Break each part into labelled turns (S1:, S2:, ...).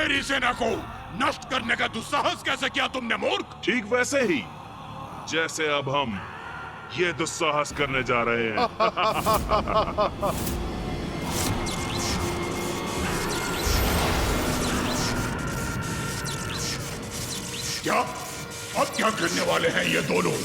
S1: मेरी सेना को नष्ट करने का दुस्साहस कैसे किया तुमने मूर्ख?
S2: ठीक वैसे ही जैसे अब हम ये दुस्साहस करने जा रहे हैं।
S1: क्या? अब क्या करने वाले हैं ये दोनों?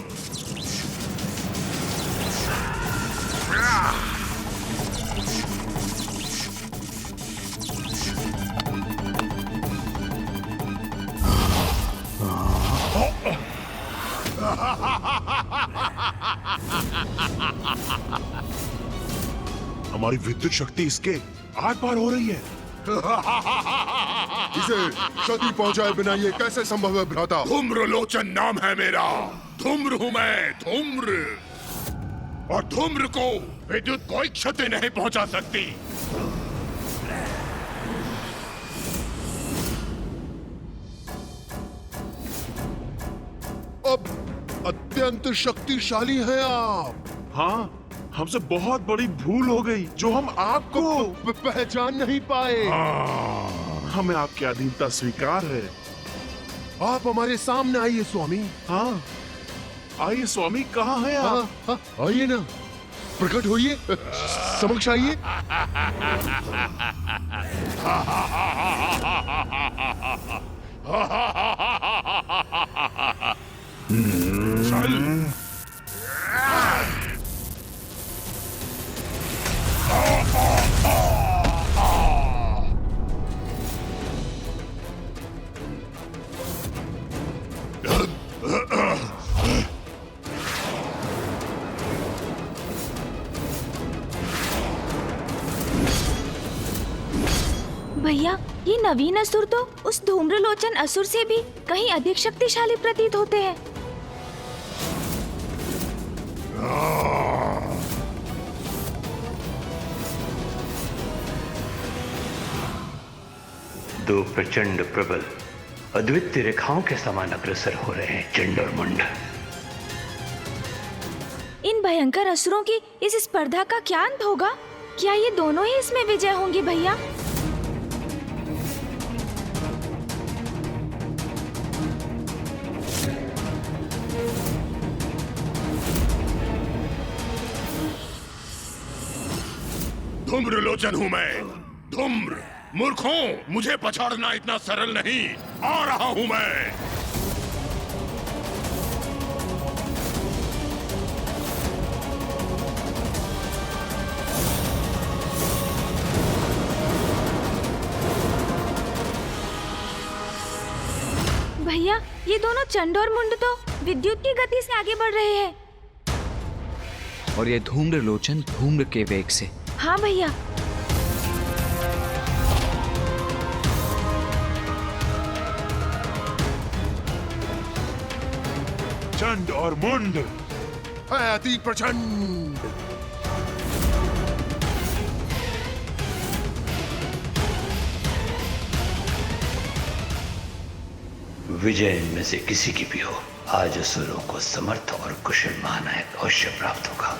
S2: हमारी विद्युत शक्ति इसके आर पार हो रही है।
S3: इसे क्षति पहुंचाए बिना ये कैसे संभव है भ्राता?
S1: धूम्रलोचन नाम है मेरा। धूम्र हूं मैं, धूम्र। और धूम्र को विद्युत कोई क्षति नहीं पहुंचा सकती।
S3: अब अत्यंत शक्तिशाली हैं आप।
S2: हाँ, हमसे बहुत बड़ी भूल हो गई जो हम आपको
S3: पहचान नहीं पाए।
S2: हमें आपकी अधीनता स्वीकार है।
S3: आप हमारे सामने आइए स्वामी।
S2: हाँ, आइए स्वामी, कहाँ हैं आप?
S3: हाँ, आइए ना, प्रकट होइए, समक्ष आइए।
S1: चल।
S4: भैया, ये नवीन असुर तो उस धूम्रलोचन असुर से भी कहीं अधिक शक्तिशाली प्रतीत होते हैं।
S5: दो प्रचंड प्रबल अद्वितीय रेखाओं के समान अग्रसर हो रहे हैं चंड और मुंड।
S4: इन भयंकर असुरों की इस स्पर्धा का क्या अंत होगा? क्या ये दोनों ही इसमें विजय होंगे भैया?
S1: धूम्रलोचन हूं मैं, धूम्र। मूर्खों, मुझे पछाड़ना इतना सरल नहीं। आ रहा हूं मैं।
S4: भैया, ये दोनों चंड और मुंड तो विद्युत की गति से आगे बढ़ रहे हैं।
S6: और ये धूम्रलोचन धूम्र के वेग से।
S4: हाँ भैया।
S2: चंड और मुंड
S3: है अति प्रचंड।
S5: विजय इनमें से किसी की भी हो, आज असुरों को समर्थ और कुशल महानायक अवश्य प्राप्त होगा।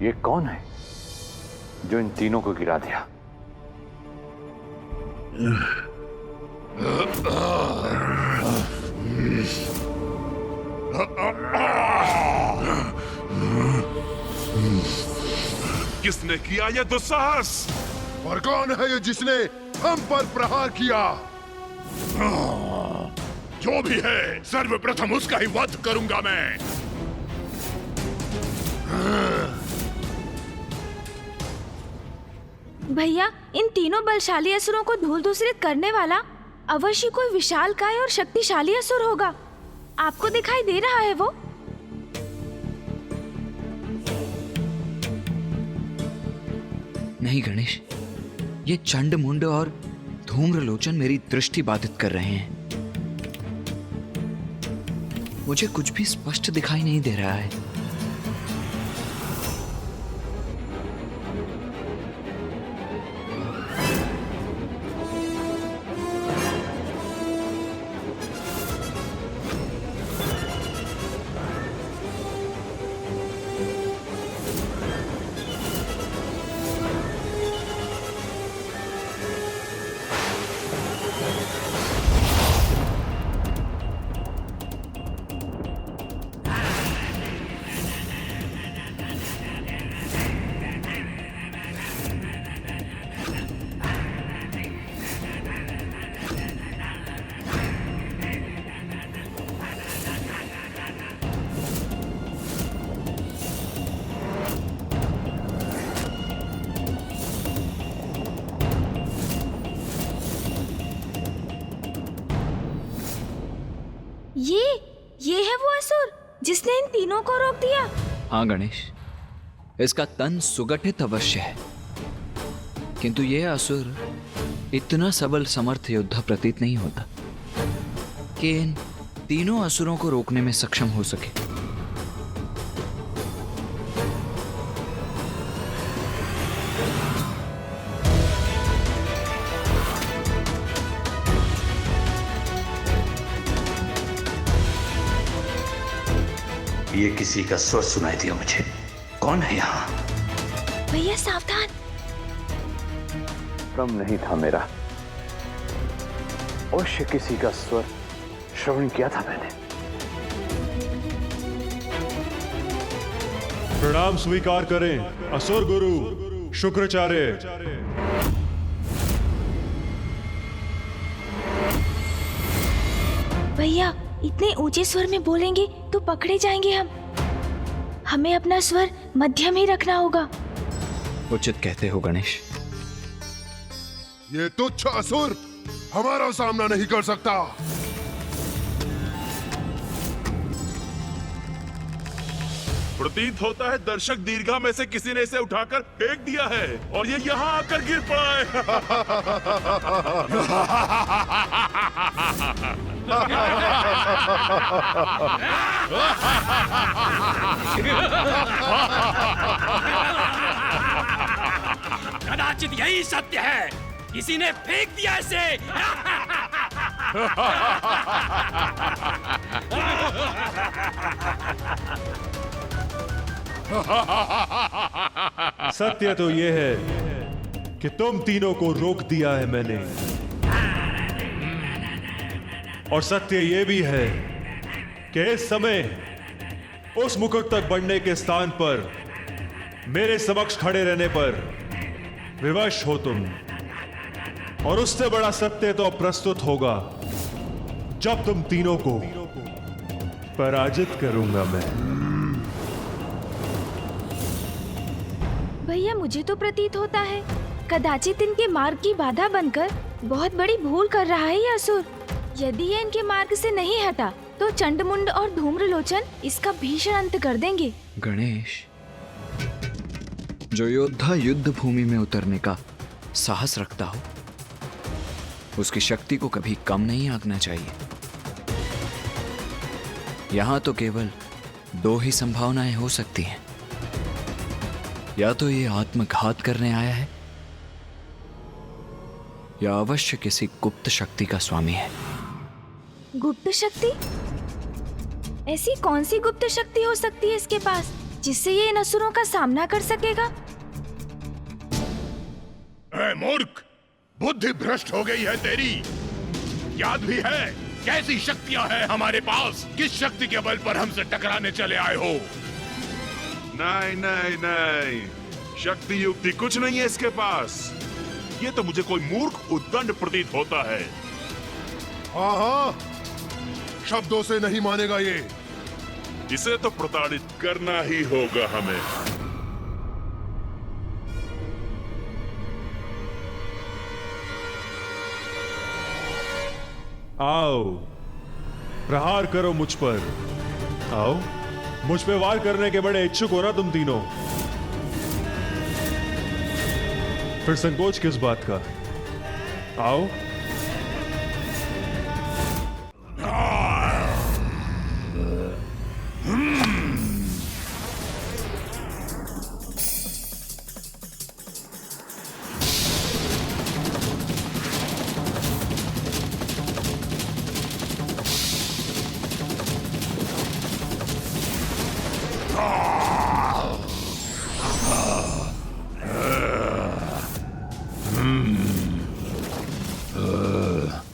S5: ये कौन है जो इन तीनों को गिरा दिया?
S2: किसने किया ये दुस्साहस?
S3: और कौन है ये जिसने हम पर प्रहार किया?
S1: जो भी है, सर्वप्रथम उसका ही वध करूंगा मैं।
S4: भैया, इन तीनों बलशाली असुरों को धूल दूसरित करने वाला अवश्य कोई विशालकाय और शक्तिशाली असुर होगा। आपको दिखाई दे रहा है वो?
S6: नहीं गणेश, ये चंड मुंड और धूम्रलोचन मेरी दृष्टि बाधित कर रहे हैं। मुझे कुछ भी स्पष्ट दिखाई नहीं दे रहा है।
S4: ये है वो असुर जिसने इन तीनों को रोक दिया।
S6: हाँ गणेश, इसका तन सुगठित अवश्य है, किंतु यह असुर इतना सबल समर्थ योद्धा प्रतीत नहीं होता कि इन तीनों असुरों को रोकने में सक्षम हो सके।
S5: ये किसी का स्वर सुनाई दिया मुझे। कौन है यहाँ?
S4: भैया सावधान।
S7: भ्रम नहीं था मेरा, अवश्य किसी का स्वर श्रवण किया था मैंने।
S8: प्रणाम स्वीकार करें असुर गुरु शुक्राचार्य।
S4: भैया इतने ऊंचे स्वर में बोलेंगे तो पकड़े जाएंगे हम। हमें अपना स्वर मध्यम ही रखना होगा।
S6: उचित कहते हो गणेश।
S3: ये तुच्छ असुर हमारा सामना नहीं कर सकता।
S2: प्रतीत होता है दर्शक दीर्घा में से किसी ने इसे उठाकर फेंक दिया है और ये यहाँ आकर गिर पड़ा
S9: कदाचित यही सत्य है, किसी ने फेंक दिया इसे।
S8: सत्य तो यह है कि तुम तीनों को रोक दिया है मैंने, और सत्य यह भी है कि इस समय उस मुकुट तक बढ़ने के स्थान पर मेरे समक्ष खड़े रहने पर विवश हो तुम। और उससे बड़ा सत्य तो प्रस्तुत होगा जब तुम तीनों को पराजित करूंगा मैं।
S4: भैया मुझे तो प्रतीत होता है कदाचित इनके मार्ग की बाधा बनकर बहुत बड़ी भूल कर रहा है ये असुर। यदि ये इनके मार्ग से नहीं हटा तो चंडमुंड और धूम्रलोचन इसका भीषण अंत कर देंगे।
S6: गणेश, जो योद्धा युद्ध भूमि में उतरने का साहस रखता हो उसकी शक्ति को कभी कम नहीं आंकना चाहिए। यहां तो केवल दो ही संभावनाएं हो सकती हैं, या तो ये आत्मघात करने आया है या अवश्य किसी गुप्त शक्ति का स्वामी है।
S4: गुप्त शक्ति? ऐसी कौन सी गुप्त शक्ति हो सकती है इसके पास जिससे ये इन असुरों का सामना कर सकेगा?
S1: ए मूर्ख, बुद्धि भ्रष्ट हो गई है तेरी। याद भी है कैसी शक्तियां हैं हमारे पास? किस शक्ति के बल पर हमसे टकराने चले आए हो?
S2: नहीं नहीं नहीं, शक्ति युक्ति कुछ नहीं है इसके पास। ये तो मुझे कोई मूर्ख उद्दंड प्रतीत होता है।
S3: हाँ हाँ, शब्दों से नहीं मानेगा ये।
S2: इसे तो प्रताड़ित करना ही होगा हमें।
S8: आओ, प्रहार करो मुझ पर। आओ, मुझ पे वार करने के बड़े इच्छुक हो ना तुम तीनों? फिर संकोच किस बात का? आओ।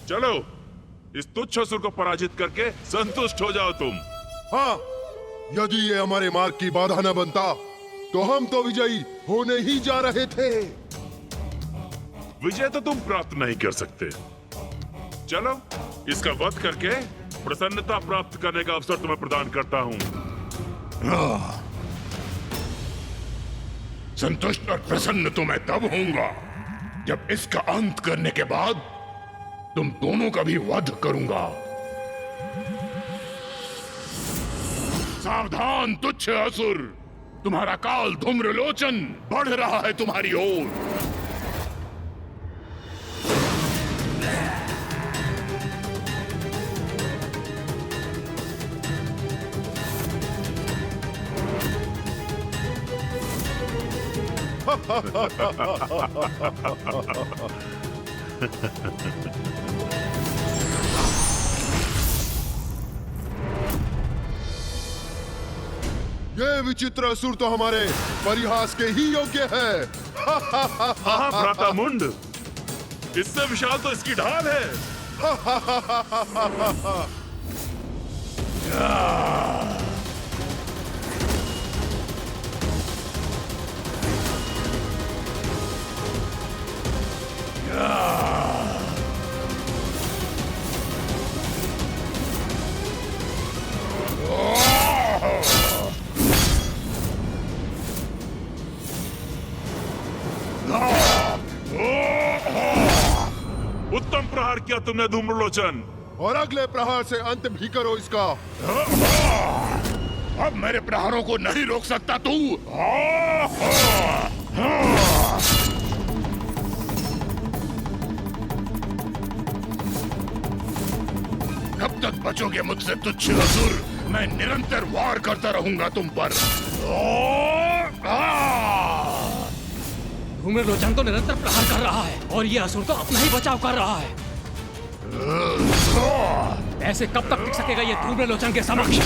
S2: चलो, इस तुच्छ असुर को पराजित करके संतुष्ट हो जाओ तुम।
S3: हाँ, यदि ये हमारे मार्ग की बाधा न बनता तो हम तो विजयी होने ही जा रहे थे।
S2: विजय तो तुम प्राप्त नहीं कर सकते। चलो, इसका वध करके प्रसन्नता प्राप्त करने का अवसर तुम्हें प्रदान करता हूँ।
S1: संतुष्ट और प्रसन्न तो मैं तब होऊंगा जब इसका अंत करने के बाद तुम दोनों का भी वध करूंगा। सावधान तुच्छ असुर, तुम्हारा काल धूम्रलोचन बढ़ रहा है तुम्हारी ओर।
S3: ये विचित्र असुर तो हमारे परिहास के ही योग्य है।
S2: हाँ भ्राता मुंड, इससे विशाल तो इसकी ढाल है। उत्तम प्रहार किया तुमने धूम्रलोचन।
S3: और अगले प्रहार से अंत भी करो इसका।
S1: अब मेरे प्रहारों को नहीं रोक सकता तू। कब तक बचोगे मुझसे तुच्छ असुर? मैं निरंतर वार करता रहूंगा तुम पर।
S9: धूम्रलोचन तो निरंतर प्रहार कर रहा है और ये असुर तो अपना ही बचाव कर रहा है। ऐसे कब तक टिक सकेगा ये धूम्रलोचन के समक्ष?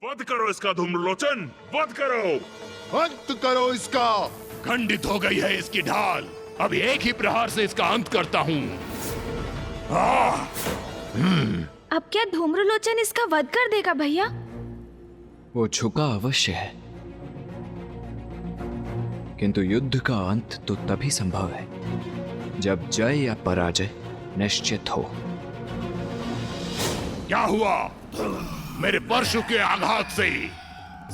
S2: वध करो इसका धूम्रलोचन, वध करो।
S3: अंत करो इसका।
S1: खंडित हो गई है इसकी ढाल। अब एक ही प्रहार से इसका अंत करता हूँ।
S4: अब क्या धूम्रलोचन इसका वध कर देगा भैया?
S6: वो झुका अवश्य है, किंतु युद्ध का अंत तो तभी संभव है जब जय या पराजय निश्चित हो।
S1: क्या हुआ? मेरे परशु के आघात से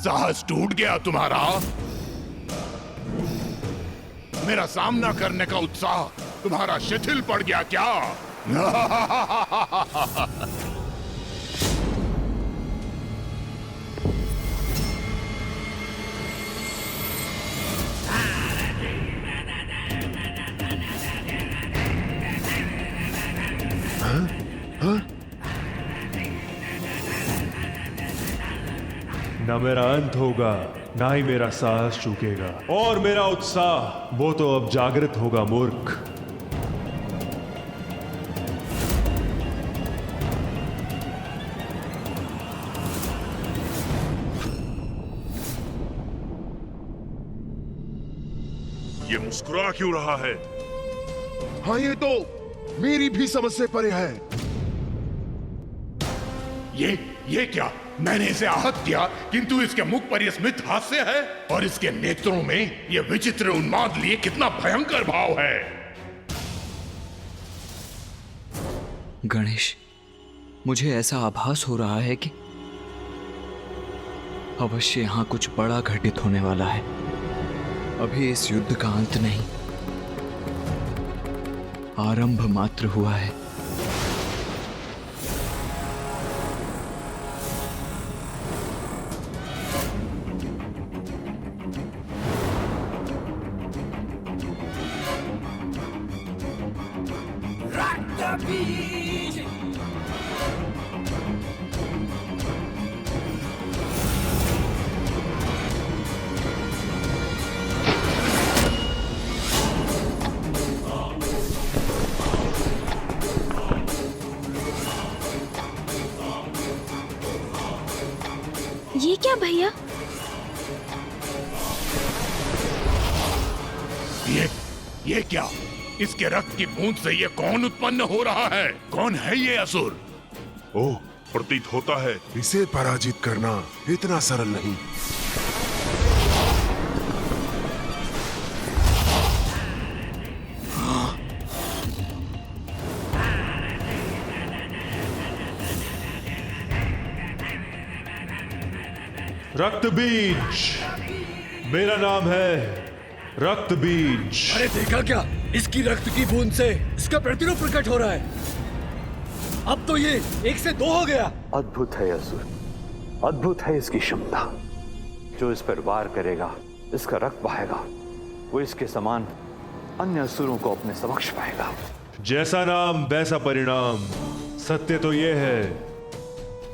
S1: साहस टूट गया तुम्हारा? मेरा सामना करने का उत्साह तुम्हारा शिथिल पड़ गया क्या?
S8: न मेरा अंत होगा, ना ही मेरा साहस चूकेगा, और मेरा उत्साह वो तो अब जागृत होगा मूर्ख।
S2: ये मुस्कुरा क्यों रहा है?
S3: हाँ, ये तो मेरी भी समझ से परे है।
S1: ये क्या? मैंने इसे आहत किया, किंतु इसके मुख पर यह स्मित हास्य है और इसके नेत्रों में यह विचित्र उन्माद लिए कितना भयंकर भाव है।
S6: गणेश, मुझे ऐसा आभास हो रहा है कि अवश्य यहाँ कुछ बड़ा घटित होने वाला है। अभी इस युद्ध का अंत नहीं, आरंभ मात्र हुआ है।
S4: ये क्या भैया?
S1: ये क्या? इसके रक्त की बूंद से ये कौन उत्पन्न हो रहा है? कौन है ये असुर?
S2: ओह, प्रतीत होता है
S3: इसे पराजित करना इतना सरल नहीं।
S8: रक्त बीज, मेरा नाम है रक्त बीज।
S9: अरे देखा क्या? इसकी रक्त की बूंद से इसका प्रतिरूप प्रकट हो रहा है। अब तो ये 1 से 2 हो गया।
S7: अद्भुत है असुर, अद्भुत है इसकी क्षमता। जो इस पर वार करेगा, इसका रक्त बहेगा, वो इसके समान अन्य असुरों को अपने समक्ष पाएगा।
S8: जैसा नाम वैसा परिणाम। सत्य तो ये है,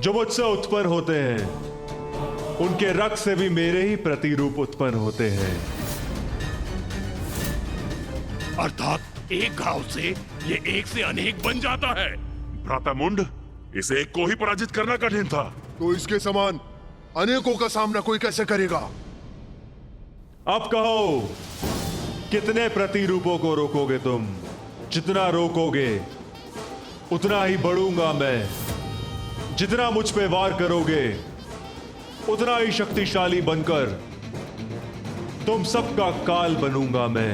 S8: जो मुझसे उत्पन्न होते हैं उनके रक्त से भी मेरे ही प्रतिरूप उत्पन्न होते हैं।
S1: अर्थात एक घाव से ये एक से अनेक बन जाता है।
S2: भ्राता मुंड, इसे एक को ही पराजित करना कठिन था।
S3: तो इसके समान अनेकों का सामना कोई कैसे करेगा?
S8: अब कहो, कितने प्रतिरूपों को रोकोगे तुम? जितना रोकोगे उतना ही बढ़ूंगा मैं। जितना मुझ पे वार करोगे उतना ही शक्तिशाली बनकर तुम सबका काल बनूंगा मैं।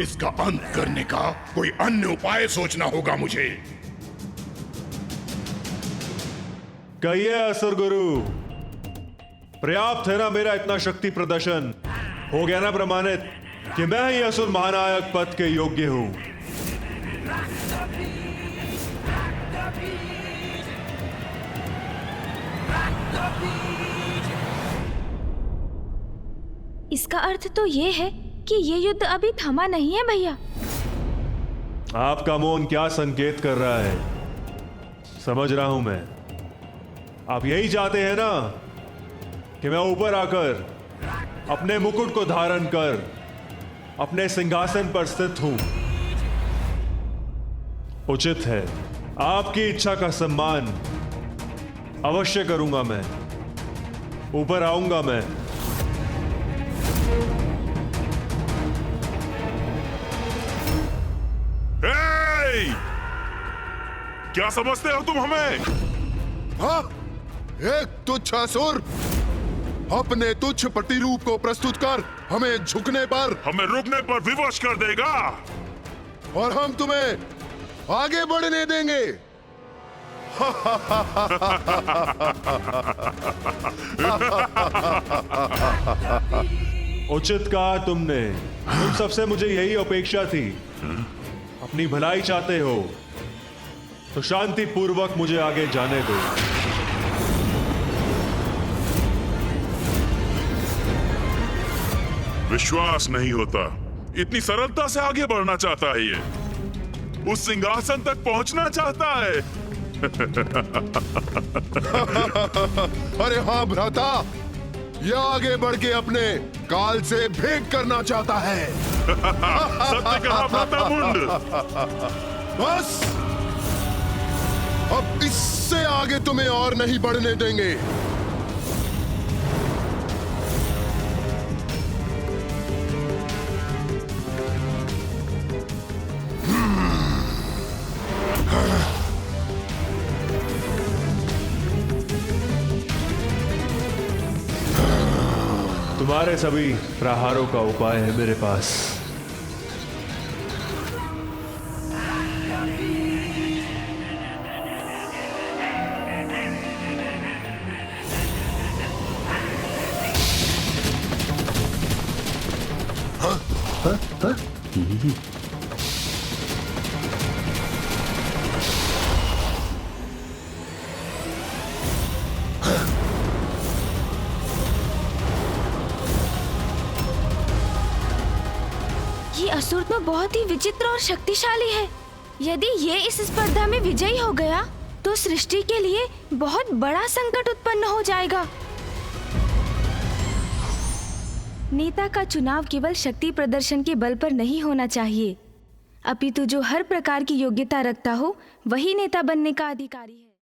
S1: इसका अंत करने का कोई अन्य उपाय सोचना होगा मुझे।
S8: कहिए असुर गुरु, पर्याप्त है ना मेरा इतना शक्ति प्रदर्शन? हो गया ना प्रमाणित कि मैं ही असुर महानायक पद के योग्य हूं?
S4: इसका अर्थ तो ये है कि ये युद्ध अभी थमा नहीं है भैया।
S8: आपका मौन क्या संकेत कर रहा है? समझ रहा हूं मैं। आप यही चाहते हैं ना कि मैं ऊपर आकर अपने मुकुट को धारण कर अपने सिंहासन पर स्थित हूं। उचित है, आपकी इच्छा का सम्मान अवश्य करूंगा मैं। ऊपर आऊंगा मैं।
S2: क्या समझते हो तुम हमें?
S3: हाँ, एक तुच्छ असुर अपने तुच्छ प्रतिरूप को प्रस्तुत कर हमें झुकने पर,
S2: हमें रुकने पर विवश कर देगा
S3: और हम तुम्हें आगे बढ़ने देंगे।
S8: उचित कहा तुमने। तुम सबसे मुझे यही अपेक्षा थी। अपनी भलाई चाहते हो तो शांति पूर्वक मुझे आगे जाने दो।
S2: विश्वास नहीं होता, इतनी सरलता से आगे बढ़ना चाहता है ये। उस सिंहासन तक पहुंचना चाहता है।
S3: अरे हाँ भ्राता, यह आगे बढ़ के अपने काल से भेंट करना चाहता है।
S2: सत्य कहा भ्राता मुंड।
S3: बस अब इससे आगे तुम्हें और नहीं बढ़ने देंगे।
S8: तुम्हारे सभी प्रहारों का उपाय है मेरे पास।
S4: ये असुर तो बहुत ही विचित्र और शक्तिशाली है। यदि ये इस स्पर्धा में विजयी हो गया तो सृष्टि के लिए बहुत बड़ा संकट उत्पन्न हो जाएगा। नेता का चुनाव केवल शक्ति प्रदर्शन के बल पर नहीं होना चाहिए, अपितु जो हर प्रकार की योग्यता रखता हो वही नेता बनने का अधिकारी है।